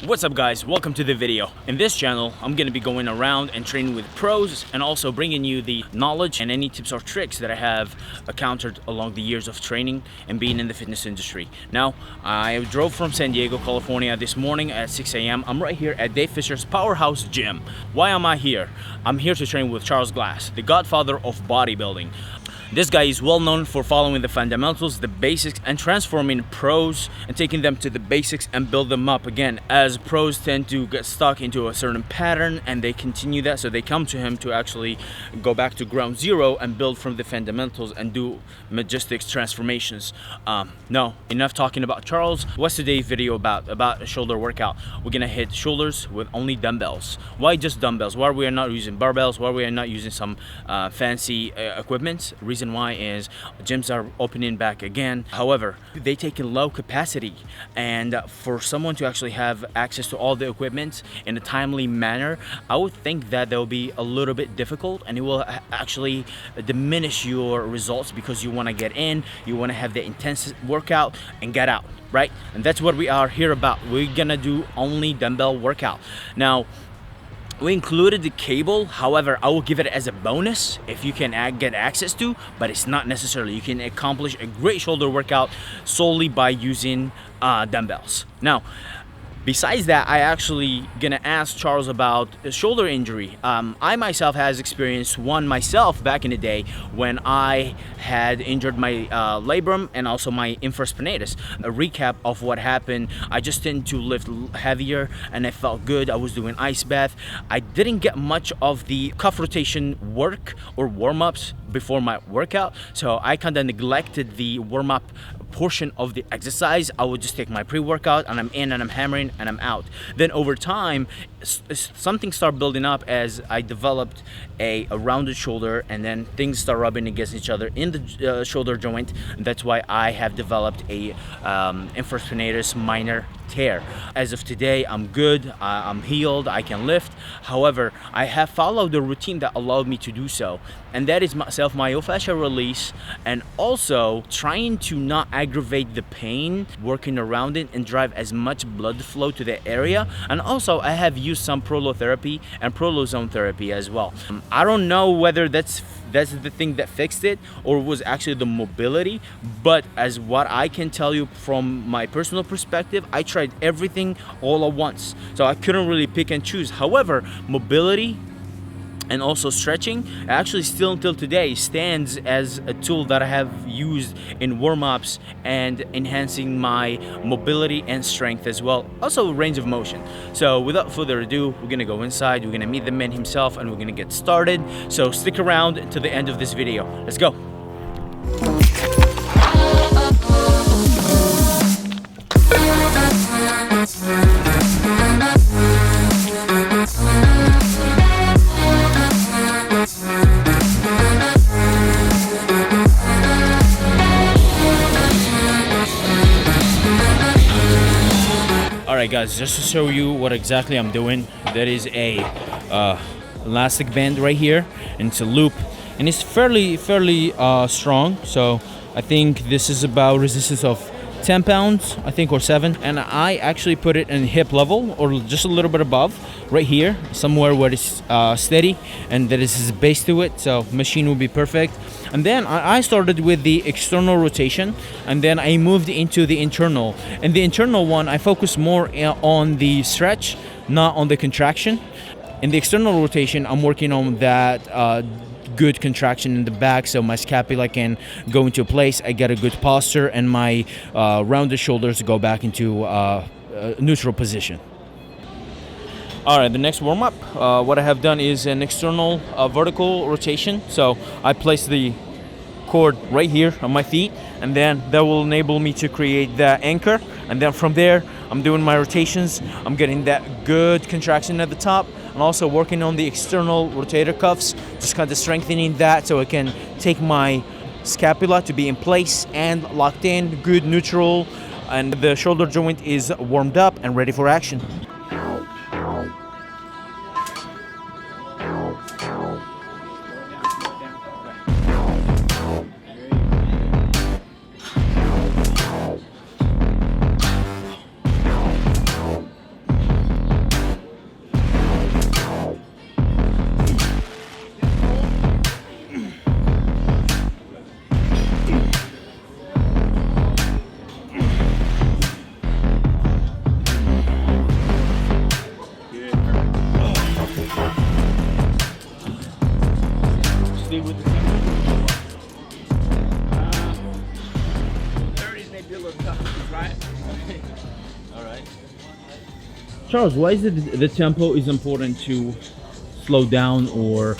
What's up guys, welcome to the video. In this channel, I'm going to be going around and training with pros and also bringing you the knowledge and any tips or tricks that I have encountered along the years of training and being in the fitness industry. Now, I drove from San Diego, California this morning at 6 a.m. I'm right here at Dave Fisher's Powerhouse Gym. Why am I here? I'm here to train with Charles Glass, the godfather of bodybuilding. This guy is well known for following the fundamentals, the basics, and transforming pros and taking them to the basics and build them up again, as pros tend to get stuck into a certain pattern and they continue that, so they come to him to actually go back to ground zero and build from the fundamentals and do majestic transformations. No, enough talking about Charles. What's today's video about? About a shoulder workout. We're gonna hit shoulders with only dumbbells. Why just dumbbells? Why we are not using barbells? Why we are not using some fancy equipment? Reason why is gyms are opening back again. However, they take a low capacity, and for someone to actually have access to all the equipment in a timely manner, I would think that they'll be a little bit difficult, and it will actually diminish your results because you want to get in, you want to have the intense workout and get out, right? And that's what we are here about. We're gonna do only dumbbell workout. Now, we included the cable, however, I will give it as a bonus if you can get access to, but it's not necessarily. You can accomplish a great shoulder workout solely by using dumbbells. Now, besides that, I actually gonna ask Charles about a shoulder injury. I myself has experienced one myself back in the day when I had injured my labrum and also my infraspinatus. A recap of what happened: I just tended to lift heavier and I felt good. I was doing ice bath. I didn't get much of the cuff rotation work or warm-ups before my workout, so I kind of neglected the warm-up portion of the exercise. I would just take my pre-workout and I'm in and I'm hammering and I'm out. Then over time, something started building up as I developed a rounded shoulder, and then things start rubbing against each other in the shoulder joint, and that's why I have developed a infraspinatus minor tear. As of today, I'm good, I'm healed, I can lift. However, I have followed the routine that allowed me to do so, and that is self-myofascial release, and also trying to not aggravate the pain, working around it and drive as much blood flow to the area. And also I have used some prolotherapy and prolozone therapy as well. I don't know whether that's the thing that fixed it or was actually the mobility, but as what I can tell you from my personal perspective, I tried everything all at once, so I couldn't really pick and choose. However, mobility and also stretching actually still until today stands as a tool that I have used in warm-ups and enhancing my mobility and strength as well, also range of motion. So without further ado, we're gonna go inside, we're gonna meet the man himself, and we're gonna get started. So stick around to the end of this video. Let's go. Alright guys, just to show you what exactly I'm doing, there is a elastic band right here, and it's a loop, and it's fairly strong. So I think this is about resistance of 10 pounds, I think, or 7, and I actually put it in hip level or just a little bit above, right here, somewhere where it's steady and there is a base to it, so machine will be perfect. And then I started with the external rotation, and then I moved into the internal. And the internal one, I focus more on the stretch, not on the contraction. In the external rotation, I'm working on that good contraction in the back, so my scapula can go into place, I get a good posture, and my rounded shoulders go back into neutral position. Alright, the next warm-up, what I have done is an external vertical rotation. So I place the cord right here on my feet, and then that will enable me to create that anchor, and then from there I'm doing my rotations. I'm getting that good contraction at the top, and also working on the external rotator cuffs, just kind of strengthening that so I can take my scapula to be in place and locked in, good neutral, and the shoulder joint is warmed up and ready for action. Charles, why is it the tempo is important to slow down, or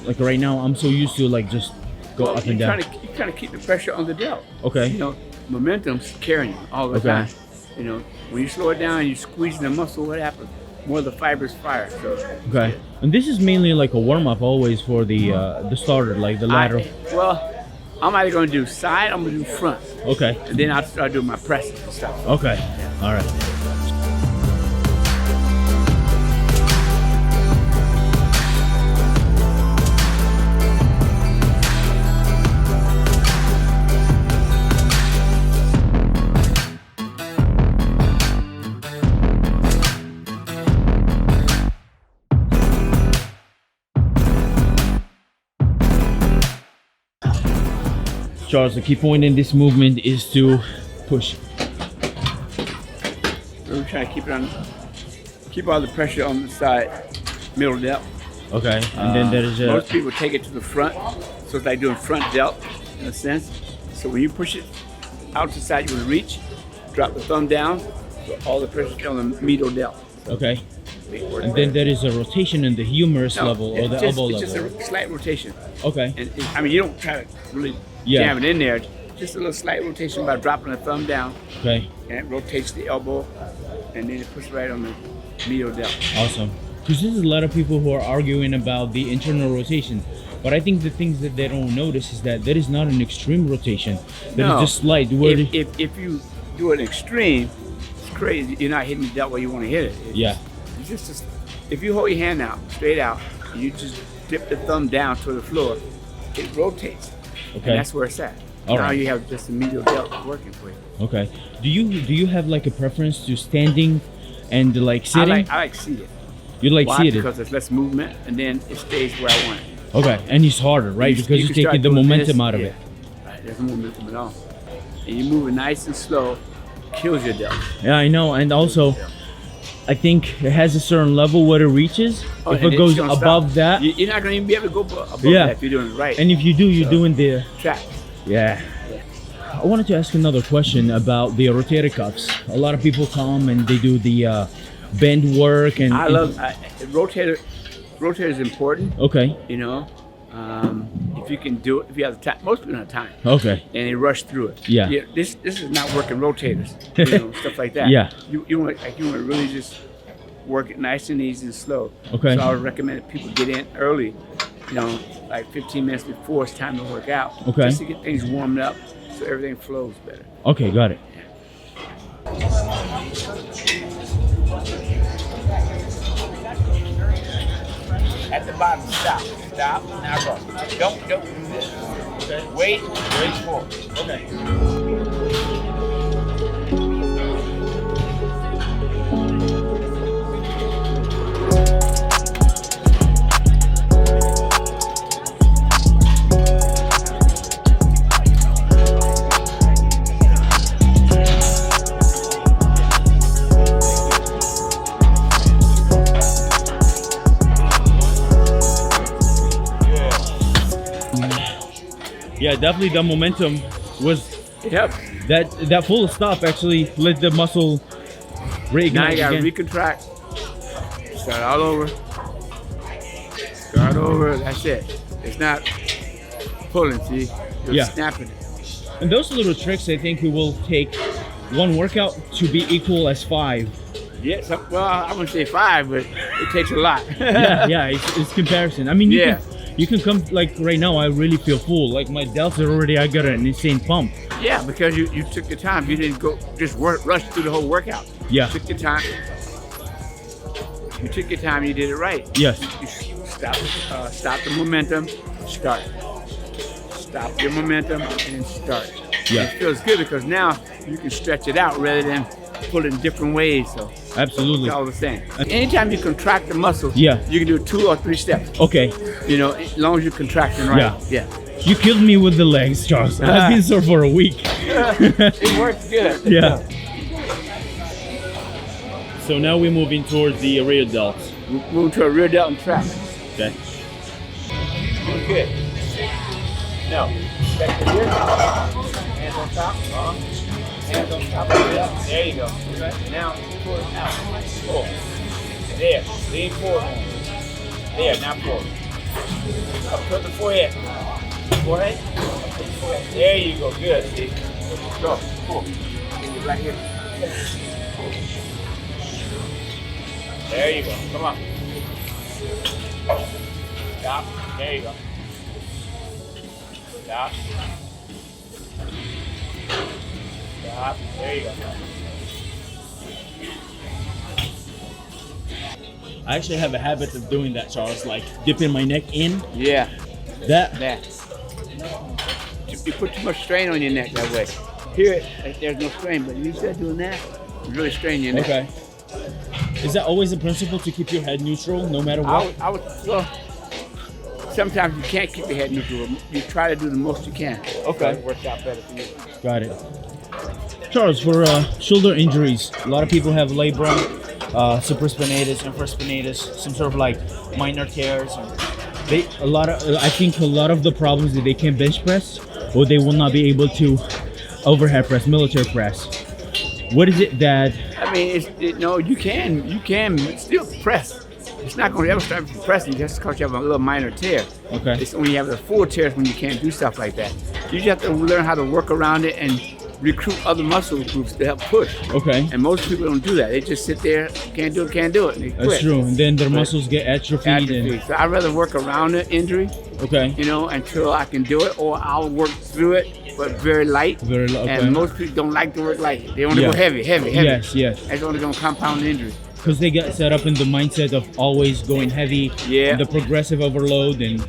like right now I'm so used to like just go up and down? You trying to keep the pressure on the delt. Okay. You know, momentum's carrying you all the time. You know, when you slow it down, you squeeze the muscle. What happens? More of the fibers fire. So. Okay. And this is mainly like a warm up always for the starter, like the lateral. Well, I'm either going to do side, I'm going to do front. Okay. And then I'll start doing my presses and stuff. Okay. Yeah. All right. Charles, the key point in this movement is to push. We're trying to keep all the pressure on the side, middle delt. Okay, and then there is most people take it to the front, so it's like doing front delt in a sense. So when you push it out to the side, you will reach, drop the thumb down, so all the pressure on the middle delt. Okay. And then there is a rotation in the humerus level or the elbow level. It's just a slight rotation. Okay. And I mean, you don't try to really jam it in there. Just a little slight rotation by dropping the thumb down. Okay. And it rotates the elbow, and then it pushes right on the medial delt. Awesome. Because there's a lot of people who are arguing about the internal rotation, but I think the things that they don't notice is that there is not an extreme rotation. That is just slight. If you do an extreme, it's crazy. You're not hitting the delt where you want to hit it. It's just if you hold your hand out, straight out, and you just dip the thumb down to the floor, it rotates. Okay. And that's where it's at. Now you have just the medial delt working for you. Okay. Do you have like a preference to standing and like sitting? I like seated. You like seated? Because there's less movement, and then it stays where I want it. Okay, and it's harder, right? Because you're taking the momentum out of it. Right, there's no momentum at all. And you move it nice and slow, kills your delt. Yeah, I know, and also, I think it has a certain level where it reaches. If it goes above that, you're not going to even be able to go above that if you're doing it right. And if you do, you're doing the track. Yeah. I wanted to ask another question about the rotator cuffs. A lot of people come and they do the bend work, and rotator. Rotator is important. Okay. You know, if you can do it, if you have the time. Most people don't have time. Okay. And they rush through it. Yeah. This is not working rotators. You know, stuff like that. Yeah. You want to really just work it nice and easy and slow. Okay. So I would recommend that people get in early. You know, like 15 minutes before it's time to work out. Okay. Just to get things warmed up, so everything flows better. Okay, got it. At the bottom, stop, now go. Don't do this. Okay. Wait forward. Okay. Yeah, definitely the momentum was that full stop actually let the muscle reignite. Now you gotta recontract. Start all over. Start over. That's it. It's not pulling. See, you're snapping it. And those little tricks, I think we will take one workout to be equal as 5. Yes. Well, I wouldn't say 5, but it takes a lot. yeah. It's comparison. I mean, you can come, like right now I really feel full. Like my delts are already, I got an insane pump. Yeah, because you took your time. You didn't go just rush through the whole workout. Yeah. You took your time. You took your time, you did it right. Yes. You stop the momentum, start. Stop your momentum and start. Yeah. It feels good because now you can stretch it out rather than pull it in different ways. So absolutely. It's all the same. Anytime you contract the muscle, you can do 2 or 3 steps. Okay. You know, as long as you're contracting right. Yeah. You killed me with the legs, Charles. I've been sore for a week. It works good. Yeah. So now we're moving towards the rear delts. Move to a rear delt and track. Okay. Good. No. Back to here. Hands on top. Hands on top of the delt. There you go. Now, pull it out. Pull. There. Lean forward. There, now forward. Up to the forehead. Forehead. Up to the forehead. There you go. Good. See? Go. Cool. Right here. There you go. Come on. Stop. There you go. Stop. Stop. There you go. I actually have a habit of doing that, Charles, like dipping my neck in. Yeah. That. You put too much strain on your neck that way. Here, there's no strain, but you start doing that, you really strain your neck. Okay. Is that always the principle, to keep your head neutral no matter what? Well, sometimes you can't keep your head neutral. You try to do the most you can. Okay. So it works out better for you. Got it. Charles, for shoulder injuries, a lot of people have labrum, supraspinatus, infraspinatus, some sort of like minor tears. And I think a lot of the problems that they can bench press, or they will not be able to overhead press, military press. What is it that? I mean, you can still press. It's not going to ever start from pressing just because you have a little minor tear. Okay. It's when you have the full tears when you can't do stuff like that. You just have to learn how to work around it and recruit other muscle groups to help push. Okay. And most people don't do that. They just sit there, can't do it, and they quit. That's true. And then their muscles get atrophied. So I'd rather work around the injury. Okay. Until I can do it, or I'll work through it, but very light. Okay. And most people don't like to work light. They want to go heavy. Yes. That's only going to compound the injury. Because they get set up in the mindset of always going heavy, the progressive overload, and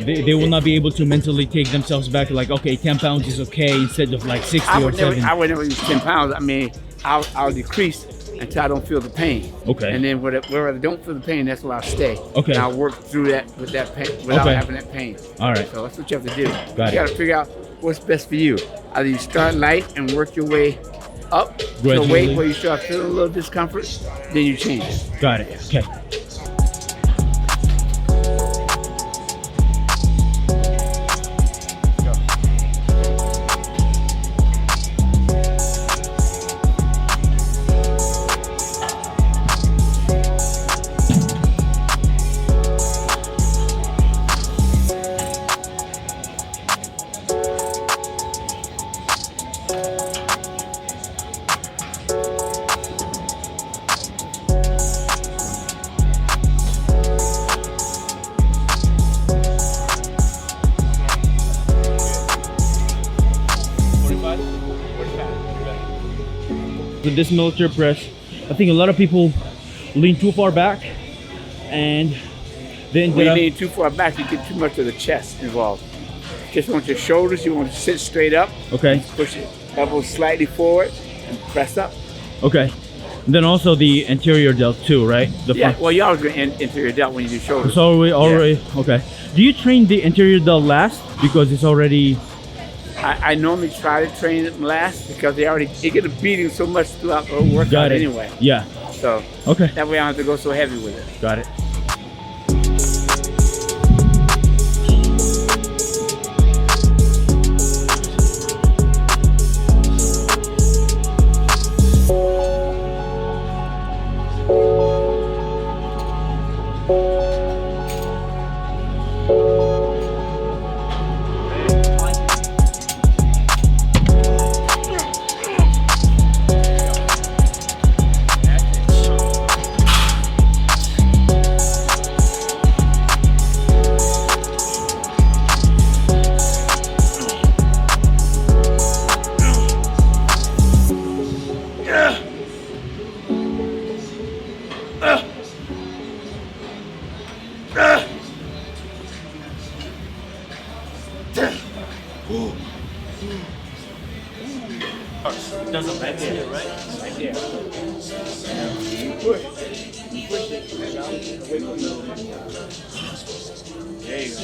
they will not be able to mentally take themselves back to like, okay, 10 pounds is okay instead of like 60 or 70. I would never use 10 pounds. I mean, I'll decrease until I don't feel the pain. Okay. And then where I don't feel the pain, that's where I'll stay. Okay. And I'll work through that with that pain without having that pain. All right. So that's what you have to do. Got you it. got to figure out what's best for you. Either you start light and work your way up to a Gradually. weight where you start feeling a little discomfort, then you change it. Got it. Okay. With this military press, I think a lot of people lean too far back, and then when you lean too far back, you get too much of the chest involved. Just want your shoulders, you want to sit straight up. Okay. Push it, elbow slightly forward, and press up. Okay. And then also the anterior delt too, right? Well, you always go anterior delt when you do shoulders. It's already okay. Do you train the anterior delt last because it's already? I normally try to train them last because they get a beating so much throughout the whole workout anyway. Yeah. So okay. That way I don't have to go so heavy with it. Got it. Doesn't right there, right? Right there. You push. You push it. There you go. There you go.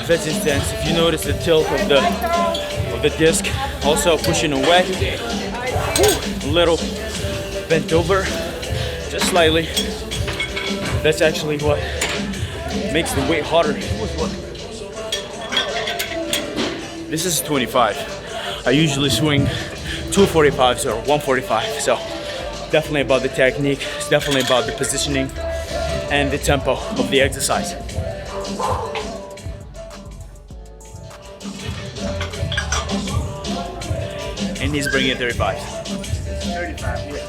That's intense. If you notice the tilt of the disc, also pushing away, a little bent over, just slightly. That's actually what makes the weight harder. This is 25. I usually swing 245s or 145, so definitely about the technique. It's definitely about the positioning and the tempo of the exercise. And he's bringing 35. 35, yeah.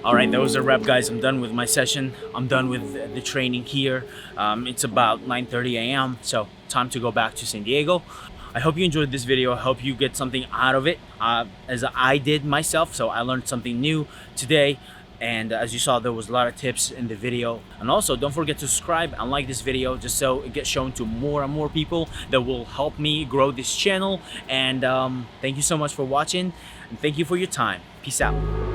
Alright, that was a wrap, guys. I'm done with my session. I'm done with the training here. It's about 9:30 a.m. so time to go back to San Diego. I hope you enjoyed this video. I hope you get something out of it, as I did myself. So I learned something new today, and as you saw, there was a lot of tips in the video. And also, don't forget to subscribe and like this video, just so it gets shown to more and more people. That will help me grow this channel. And thank you so much for watching, and thank you for your time. Peace out.